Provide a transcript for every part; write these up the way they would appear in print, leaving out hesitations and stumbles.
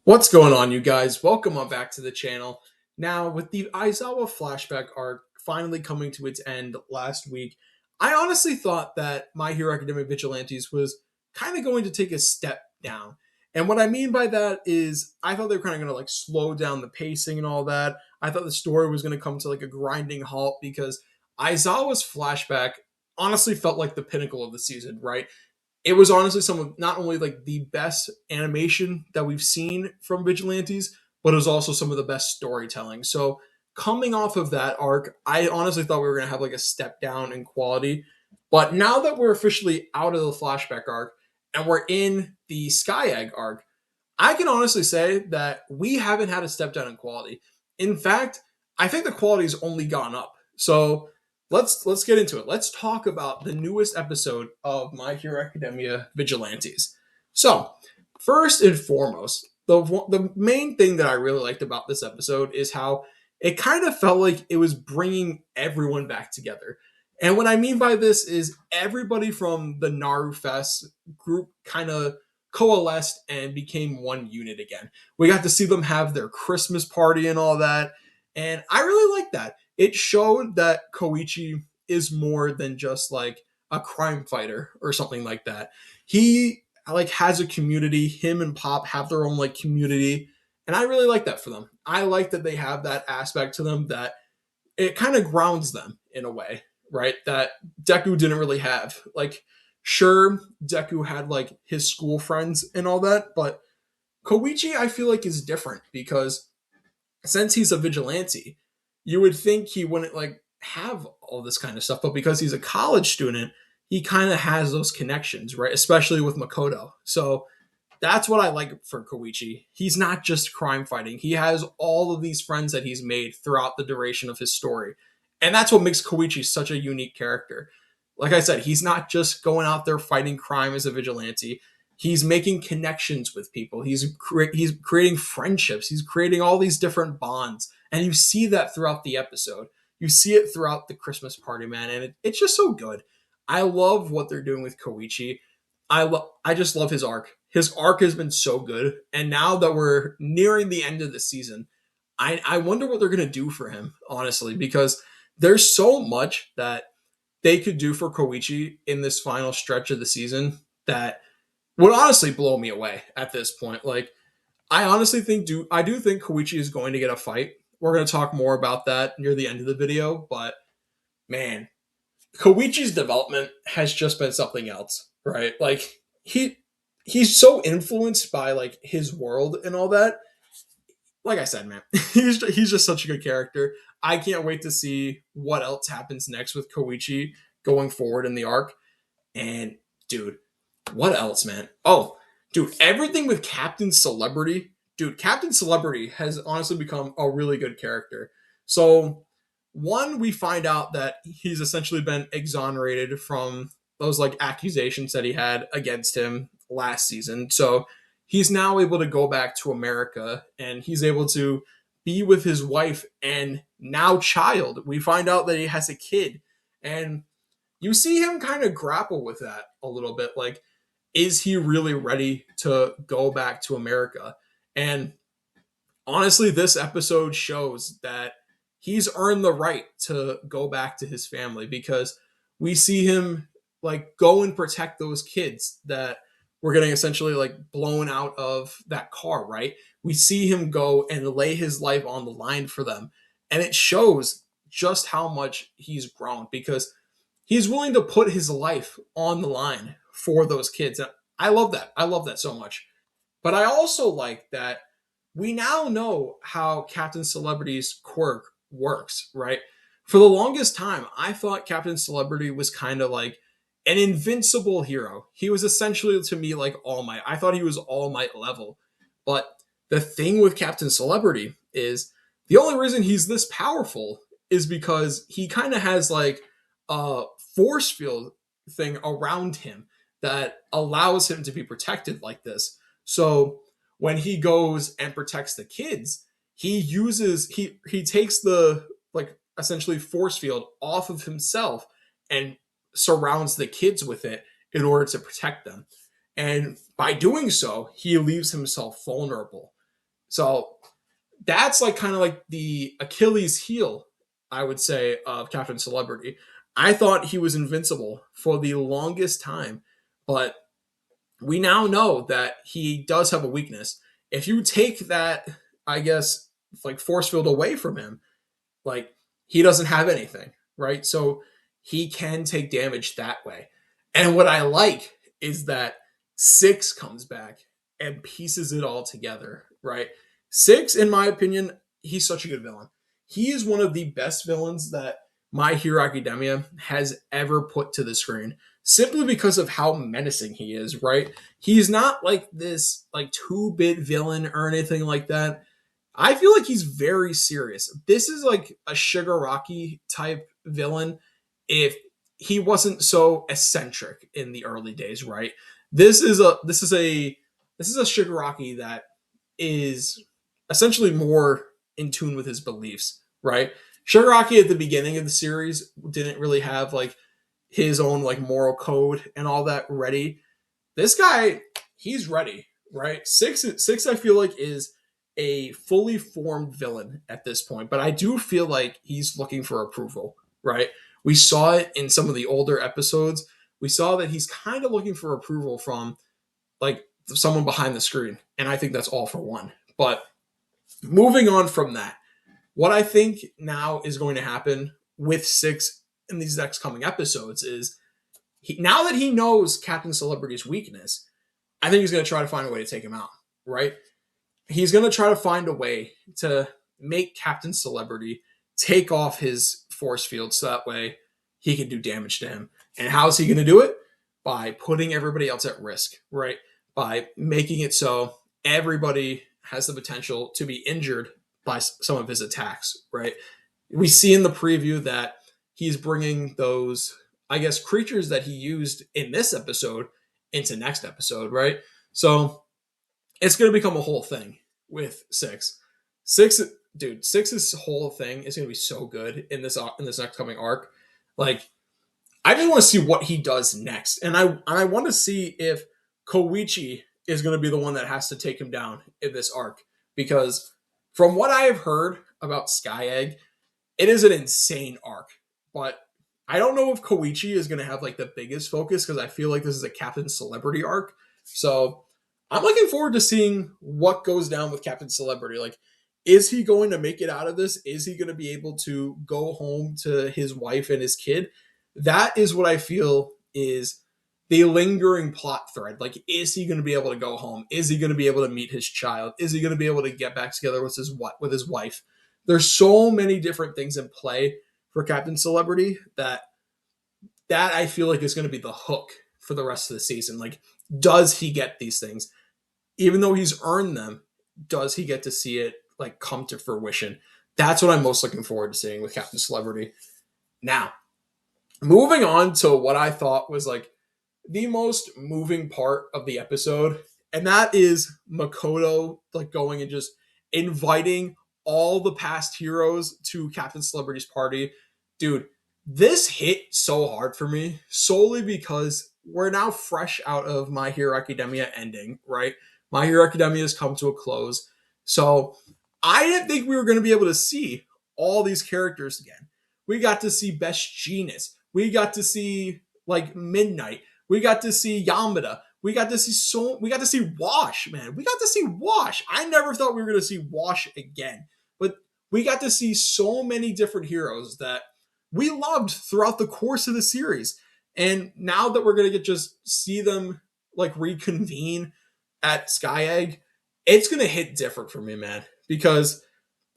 What's going on, you guys? Welcome on back to the channel. Now, with the Aizawa flashback arc finally coming to its end last week, I honestly thought that My Hero Academia Vigilantes was kind of going to take a step down. And what I mean by that is I thought they were kind of going to slow down the pacing and all that. I thought the story was going to come to a grinding halt because Aizawa's flashback honestly felt like the pinnacle of the season, right? It was honestly some of not only the best animation that we've seen from Vigilantes, but it was also some of the best storytelling. So coming off of that arc, I honestly thought we were gonna have a step down in quality. But now that we're officially out of the flashback arc and we're in the Sky Egg arc, I can honestly say that we haven't had a step down in quality. In fact, I think the quality has only gone up. So let's get into it. Let's talk about the newest episode of My Hero Academia Vigilantes. So, first and foremost, the main thing that I really liked about this episode is how it kind of felt like it was bringing everyone back together. And what I mean by this is everybody from the Naru Fest group kind of coalesced and became one unit again. We got to see them have their Christmas party and all that. And I really like that. It showed that Koichi is more than just a crime fighter or something like that. He has a community. Him and Pop have their own community. And I really like that for them. I like that they have that aspect to them that it kind of grounds them in a way, right? That Deku didn't really have. Sure, Deku had his school friends and all that, but Koichi I feel is different because since he's a vigilante, you would think he wouldn't have all this kind of stuff, but because he's a college student, he kind of has those connections, right? Especially with Makoto. So that's what I like for Koichi. He's not just crime fighting. He has all of these friends that he's made throughout the duration of his story. And that's what makes Koichi such a unique character. Like I said, he's not just going out there fighting crime as a vigilante. He's making connections with people. He's creating friendships. He's creating all these different bonds. And you see that throughout the episode. You see it throughout the Christmas party, man. And it's just so good. I love what they're doing with Koichi. I just love his arc. His arc has been so good. And now that we're nearing the end of the season, I wonder what they're going to do for him, honestly, because there's so much that they could do for Koichi in this final stretch of the season that would honestly blow me away at this point. I honestly I do think Koichi is going to get a fight. We're going to talk more about that near the end of the video, but man, Koichi's development has just been something else, right? He's so influenced by his world and all that. Like I said, man, he's just such a good character. I can't wait to see what else happens next with Koichi going forward in the arc. And dude, what else, man? Oh, dude, everything with Captain Celebrity. Dude, Captain Celebrity has honestly become a really good character. So, one, we find out that he's essentially been exonerated from those accusations that he had against him last season. So, he's now able to go back to America and he's able to be with his wife and now child. We find out that he has a kid. And you see him kind of grapple with that a little bit. Is he really ready to go back to America? And honestly, this episode shows that he's earned the right to go back to his family because we see him go and protect those kids that were getting essentially blown out of that car, right? We see him go and lay his life on the line for them. And it shows just how much he's grown because he's willing to put his life on the line for those kids. And I love that. I love that so much. But I also like that we now know how Captain Celebrity's quirk works, right? For the longest time, I thought Captain Celebrity was kind of like an invincible hero. He was essentially to me like All Might. I thought he was All Might level. But the thing with Captain Celebrity is the only reason he's this powerful is because he kind of has a force field thing around him that allows him to be protected like this. So when he goes and protects the kids, he takes the essentially force field off of himself and surrounds the kids with it in order to protect them. And by doing so, he leaves himself vulnerable. So that's like kind of like the Achilles heel, I would say, of Captain Celebrity. I thought he was invincible for the longest time, but we now know that he does have a weakness. If you take that, I guess, like force field away from him, like he doesn't have anything, right? So he can take damage that way. And what I like is that Six comes back and pieces it all together, right? Six, in my opinion, he's such a good villain. He is one of the best villains that My Hero Academia has ever put to the screen, simply because of how menacing he is, right? He's not like this like 2-bit villain or anything like that. I feel like he's very serious. This is like a Shigaraki type villain if he wasn't so eccentric in the early days, right? This is a Shigaraki that is essentially more in tune with his beliefs, right? Shigaraki at the beginning of the series didn't really have like his own like moral code and all that ready. This guy, he's ready, right? Six I feel like is a fully formed villain at this point, but I do feel like he's looking for approval, right? We saw it in some of the older episodes. We saw that he's kind of looking for approval from like someone behind the screen, and I think that's all for one. But moving on from that, what I think now is going to happen with Six in these next coming episodes is now that he knows Captain Celebrity's weakness, I think he's going to try to find a way to take him out, right? He's going to try to find a way to make Captain Celebrity take off his force field so that way he can do damage to him. And how is he going to do it? By putting everybody else at risk, right? By making it so everybody has the potential to be injured by some of his attacks, right? We see in the preview that he's bringing those, I guess, creatures that he used in this episode into next episode, right? So it's going to become a whole thing with Six. Six, dude, Six's whole thing is going to be so good in this next coming arc. Like, I just want to see what he does next, and I want to see if Koichi is going to be the one that has to take him down in this arc, because from what I have heard about Sky Egg, it is an insane arc, but I don't know if Koichi is going to have like the biggest focus because I feel like this is a Captain Celebrity arc. So I'm looking forward to seeing what goes down with Captain Celebrity. Like, is he going to make it out of this? Is he going to be able to go home to his wife and his kid? That is what I feel is the lingering plot thread. Like, is he going to be able to go home? Is he going to be able to meet his child? Is he going to be able to get back together with his wife? There's so many different things in play for Captain Celebrity that I feel like is going to be the hook for the rest of the season. Like, does he get these things? Even though he's earned them, does he get to see it like come to fruition? That's what I'm most looking forward to seeing with Captain Celebrity. Now, moving on to what I thought was like the most moving part of the episode, and that is Makoto like going and just inviting all the past heroes to Captain Celebrity's party. Dude, this hit so hard for me solely because we're now fresh out of My Hero Academia ending, right? My Hero Academia has come to a close. So I didn't think we were going to be able to see all these characters again. We got to see Best Genius. We got to see like Midnight. We got to see Yamada. We got to see Wash, man. We got to see Wash. I never thought we were going to see Wash again. But we got to see so many different heroes that we loved throughout the course of the series. And now that we're going to just see them like reconvene at Sky Egg, it's going to hit different for me, man. Because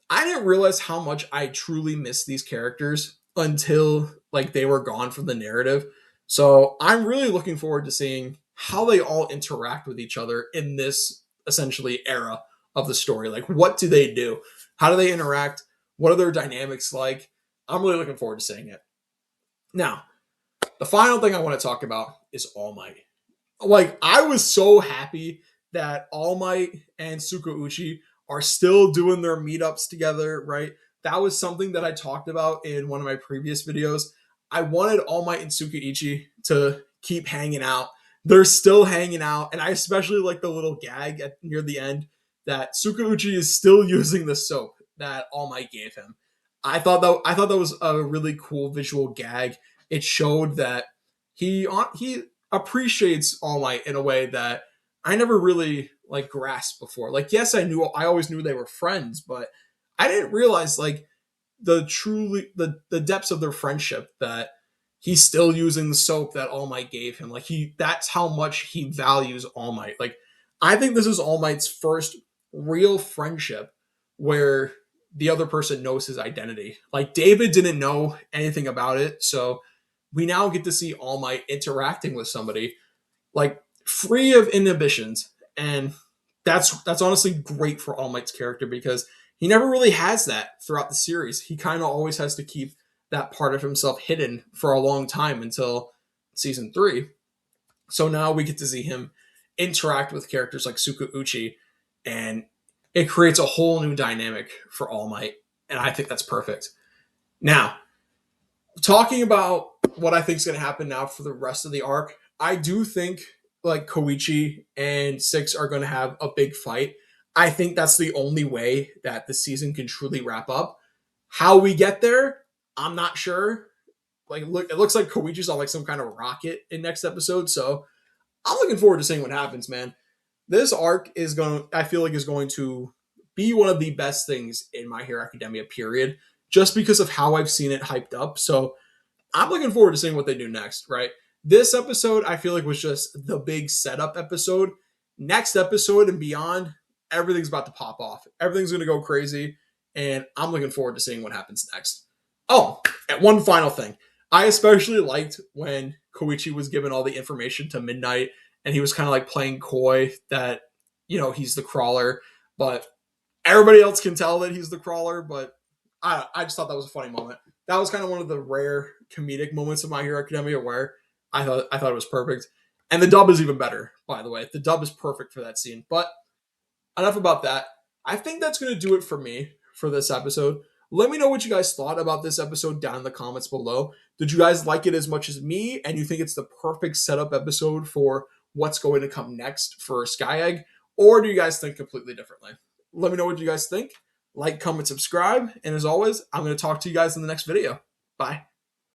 I didn't realize how much I truly missed these characters until like they were gone from the narrative. So I'm really looking forward to seeing how they all interact with each other in this essentially era of the story. Like, what do they do? How do they interact? What are their dynamics like? I'm really looking forward to seeing it. Now, the final thing I want to talk about is All Might. Like, I was so happy that All Might and Tsukauchi are still doing their meetups together, right? That was something that I talked about in one of my previous videos. I wanted All Might and Tsukauchi to keep hanging out. They're still hanging out, and I especially like the little gag near the end that Tsukauchi is still using the soap that All Might gave him. I thought that was a really cool visual gag. It showed that he appreciates All Might in a way that I never really like grasped before. Like, yes, I always knew they were friends, but I didn't realize like the depths of their friendship, that he's still using the soap that All Might gave him. Like, that's how much he values All Might. Like, I think this is All Might's first real friendship where the other person knows his identity. Like, David didn't know anything about it, so we now get to see All Might interacting with somebody like free of inhibitions, and that's honestly great for All Might's character because he never really has that throughout the series. He kind of always has to keep that part of himself hidden for a long time until season 3. So now we get to see him interact with characters like Tsukauchi, and it creates a whole new dynamic for All Might, and I think that's perfect. Now, talking about what I think is going to happen now for the rest of the arc, I do think like Koichi and Six are going to have a big fight. I think that's the only way that the season can truly wrap up. How we get there, I'm not sure. Like, look, it looks like Koichi's on like some kind of rocket in next episode, so I'm looking forward to seeing what happens, man. This arc I feel like is going to be one of the best things in My Hero Academia, period, just because of how I've seen it hyped up. So I'm looking forward to seeing what they do next, right? This episode, I feel like, was just the big setup episode. Next episode and beyond, everything's about to pop off. Everything's going to go crazy, and I'm looking forward to seeing what happens next. Oh, and one final thing. I especially liked when Koichi was given all the information to Midnight, and he was kind of like playing coy that, he's the crawler, but everybody else can tell that he's the crawler, but I just thought that was a funny moment. That was kind of one of the rare comedic moments of My Hero Academia where I thought it was perfect. And the dub is even better, by the way. The dub is perfect for that scene. But enough about that. I think that's going to do it for me for this episode. Let me know what you guys thought about this episode down in the comments below. Did you guys like it as much as me, and you think it's the perfect setup episode for what's going to come next for Sky Egg? Or do you guys think completely differently? Let me know what you guys think. Like, comment, subscribe. And as always, I'm going to talk to you guys in the next video. Bye.